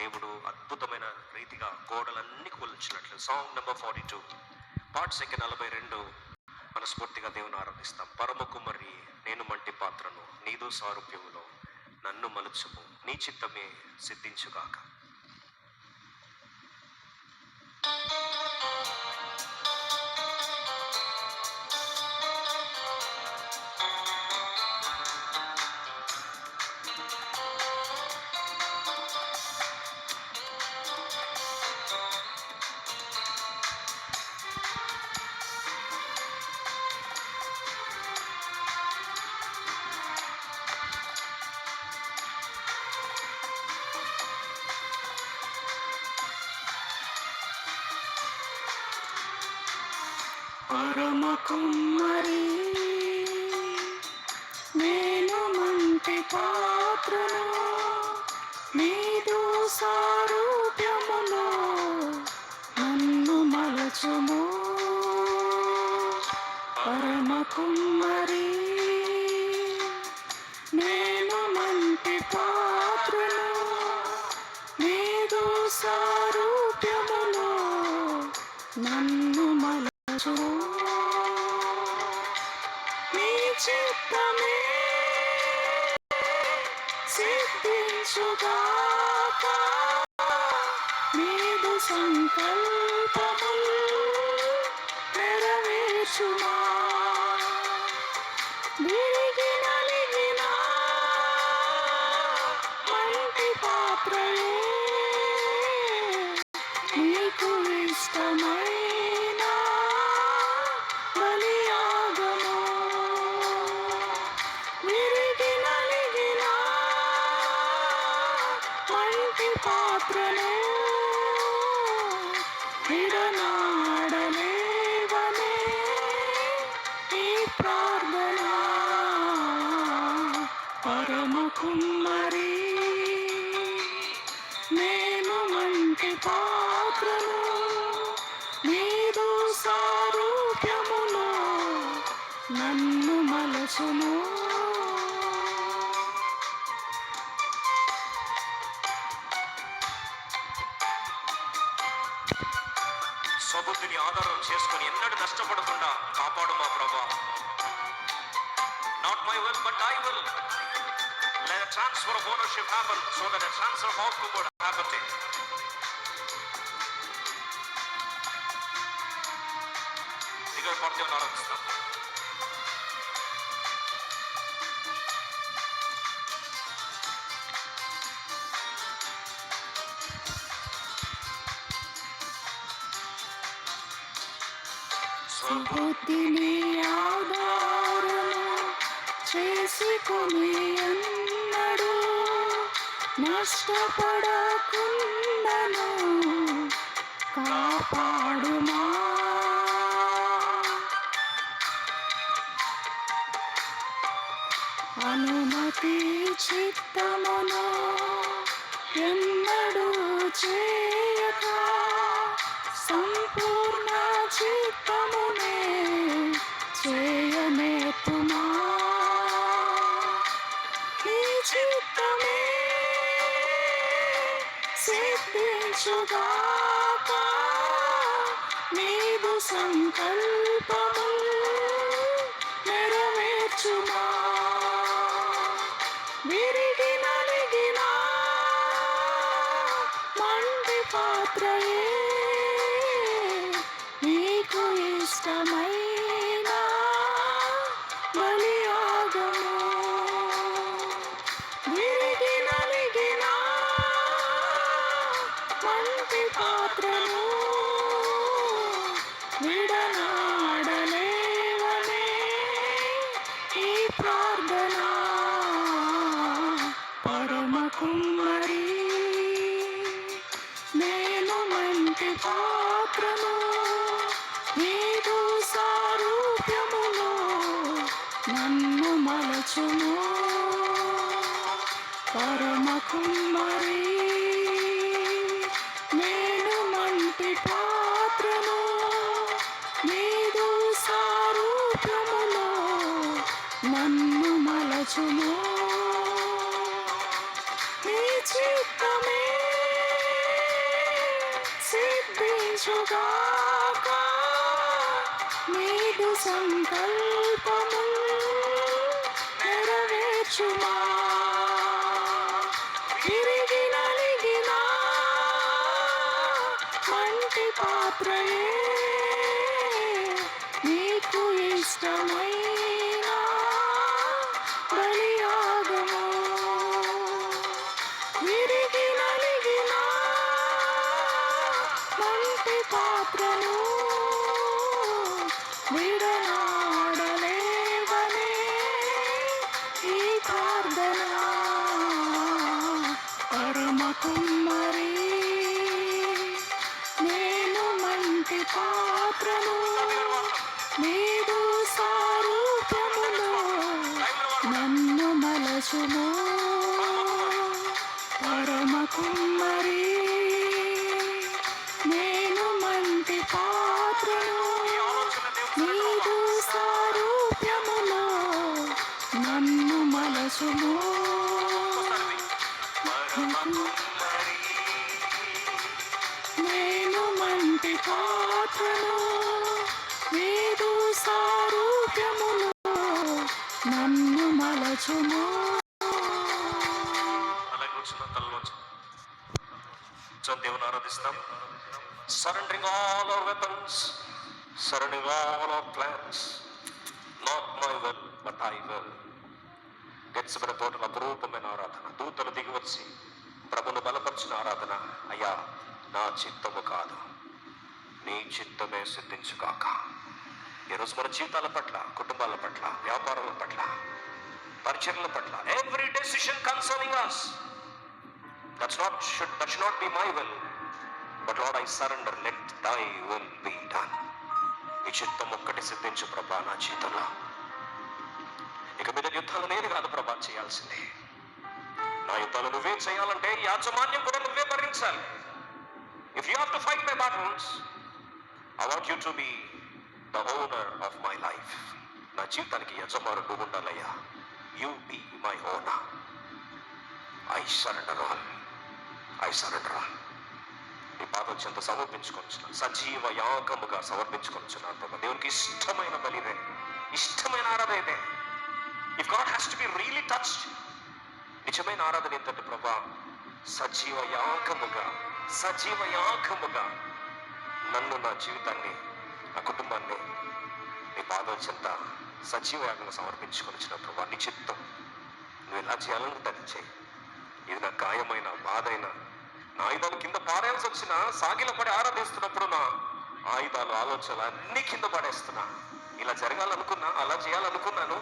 దేవుడు అద్భుతమైన రీతిగా గోడలన్నీ కూల్చినట్లు. Song number 42, part second 42. మనస్ఫూర్తిగా దేవుని ఆరాధిస్తాం. పరమ కుమ్మరి నేను మంటి పాత్రను, నీదు సారూప్యములో నన్ను మలుచుము, నీ చిత్తమే సిద్ధించుగాక. పరమ కుమ్మరి నేను మంటి పాత్రను, నీదు సారూప్యములో నన్ను మలచుము. పరమ కుమ్మరి నేను మంటి పాత్రను, నీదు సారూప్యములో నన్ను మలచుము. నీ చిత్తమే సిద్ధించుగాక, నీదు సంకల్పములు నెరవేర్చుమా. విరిగి నలిగిన మంటి పాత్రయే నీకు ఇష్టమైన బలియాగము. విరిగి నలిగిన మంటి పాత్రను విడనాడలేవనే ఈ ప్రార్థన. పరమ కుమ్మరి నేను మంటి పాత్రను, నీదు సారూప్యములో నన్ను మలచుము. స్వబుద్ధిని ఆధారం చేసుకుని ఎన్నడూ నష్టపడకుండా కాపాడు మా ప్రభా. Not my will but I will. Let a transfer of ownership happen so that a transfer of outcome would happen. దిగువ పాఠ్యం ఆరంభిస్తాం. స్వబుద్ధిని ఆధారము చేసుకుని అన్నడు నష్టపడకుండను కాపాడుమా. అనుమతి చిత్తమును ఎన్నడూ చేయక సంపూర్ణ చిత్తమునే చేయనేర్పుమా. నీ చిత్తమే సిద్ధించుగాక, నీదు సంకల్పములు నెరవేర్చుమా. విరిగి నలిగిన మంటి పాత్రయే నీకు ఇష్టమైన బలియాగము. విరిగి నలిగిన మంటి పాత్రను విడనాడలేవనే ఈ ప్రార్థన. పరమ కుమ్మరి నేను మంటి పాత్రను, నీదు సారూప్యములో నన్ను మలచుము. పరమ కుమ్మరి నేను మంటి పాత్రను, నీదు సారూప్యములో నన్ను మలచుము. నీ చిత్తమే సిద్ధించుగాక నీదు సంకల్పము నెరవేర్చుమా విరిగి నలిగిన మంటి పాత్రయే నీకు ఇష్టమైన బలియాగము విరిగి నలిగిన మంటి పాత్రను విడనాడలేవనే ఈ ప్రార్థన పరమ కుమ్మరి నేను మంటి పాత్రను నీదు సారూప్యములో నన్ను మలచుము పరమ కుమ్మరి నేను మంటి పాత్రను నీదు సారూప్యములో నన్ను మలచుము నేను మంటి పాత్రను నీదు సారూప్యములో నన్ను మలచుము అలాగే వచ్చిన తలలో దేవుని ఆరాధిస్తాం. Surrendering all our weapons, surrendering all our plans, not my will but I will. Gethsemane తోటలో అపురూపమైన ఆరాధన, దూతలు దిగి వచ్చి ప్రభును బలపరిచిన ఆరాధన. అయ్యా నా చిత్తము కాదు నీ చిత్తమే సిద్ధించుగాక. ఈరోజు మన జీవితాల పట్ల, కుటుంబాల పట్ల, వ్యాపారాల పట్ల, పరిచర్ల పట్ల, every decision concerning us, that should not be my will, but Lord I surrender, let thy will be done. నీ చిత్తం ఒక్కటి సిద్ధించు ప్రభా నా జీవితంలో. ఇక మీద యుద్ధాలు నేను కాదు ప్రభా చేయాల్సిందే. నా యుద్ధాలు నువ్వే చేయాలంటే యాజమాన్యం కూడా నువ్వే భరించాలి. If you have to fight my battles, I want you to be the owner of my life. నా జీవితానికి యజమానుడు నువ్వు ఉండాలయ్యా. You be my owner. I surrender all. I surrender all. నీ పాదం చెంత సమర్పించుకొచ్చున్నాను, సజీవ యాగముగా సమర్పించుకొచ్చున్నాను ప్రభా. దేవునికి ఇష్టమైన బలిదే, ఇష్టమైన ఆరాధన ఇదే. If God has to be really touched, నిజమైన ఆరాధన ఏంటంటే ప్రభా, సజీవ యాగముగా నన్ను, నా జీవితాన్ని, నా కుటుంబాన్ని నీ పాదం చెంత సజీవ యాగంగా సమర్పించుకొచ్చిన ప్రభా. నీ చిత్తం నువ్వు ఎలా చేయాలనుకుంటే చేయి. ఇది నా గాయమైన బాధైన నా ఆయుధాలు కింద పారేయాల్సి వచ్చినా, సాగిల పడి ఆరాధిస్తున్నప్పుడు నా ఆయుధాలు, ఆలోచనలు అన్ని కింద పడేస్తున్నా. ఇలా జరగాలనుకున్నా, అలా చేయాలనుకున్నాను,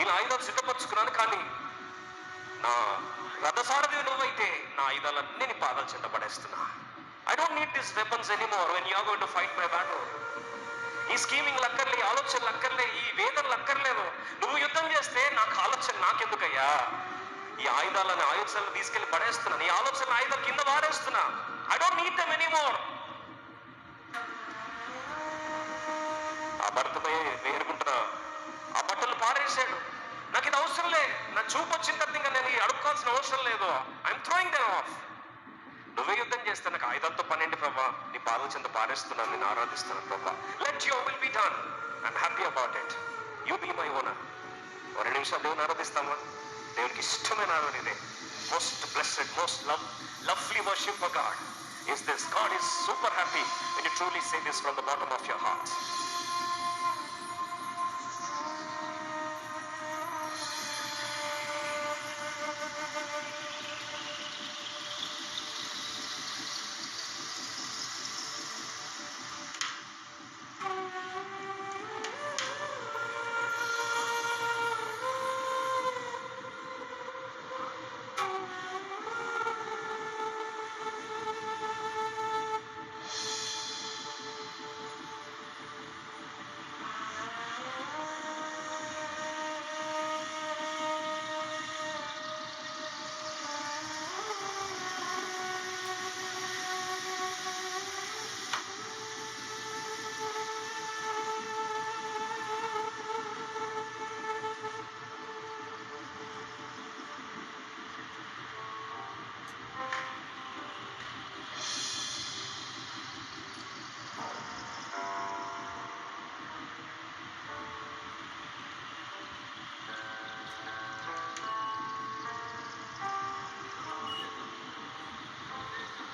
ఇలా ఆయుధాలు సిద్ధపరచుకున్నాను. కానీ నా రథసారథి నువ్వైతే నా ఆయుధాలన్నీ నీ పాదాలు చెంత పడేస్తున్నా. I don't need these weapons anymore when you are going to fight my battle. ఈ స్కీమింగ్ లక్కర్లే, ఆలోచనలు అక్కర్లే, ఈ వేదనలు అక్కర్లేదు. నువ్వు యుద్ధం చేస్తే నాకు ఆలోచన నాకెందుకయ్యా? ఈ ఆయుధాలను, ఆయుధాలను తీసుకెళ్లి పడేస్తున్నాను. ఈ ఆలోచన ఆయుధాలు కింద వాడేస్తున్నా. I don't need them anymore. ఆ భర్తపై వేరుకుంటున్నా, ఆ బట్టలు పారేసాడు. నాకు ఇది అవసరం లేదు. నా చూపు వచ్చిన తర్వాత ఇంకా నేను అడుక్కోవాల్సిన అవసరం లేదు. I'm throwing them of. నువ్వే యుద్ధం చేస్తే నాకు ఆయుధాలతో పన్నెండు ప్రభా. నీ పాదం చెంత పారేస్తున్నాను, నేను ఆరాధిస్తున్నాను ప్రభా. Let your will be done. I'm happy about it. You be my owner. 2 నిమిషాలు దేవుని ఆరాధిస్తామా? దేవునికి ఇష్టమైన ఆరాధన ఇదే. Most blessed, most lovely worship for God is this. God is super happy when you truly say this from the bottom of your heart.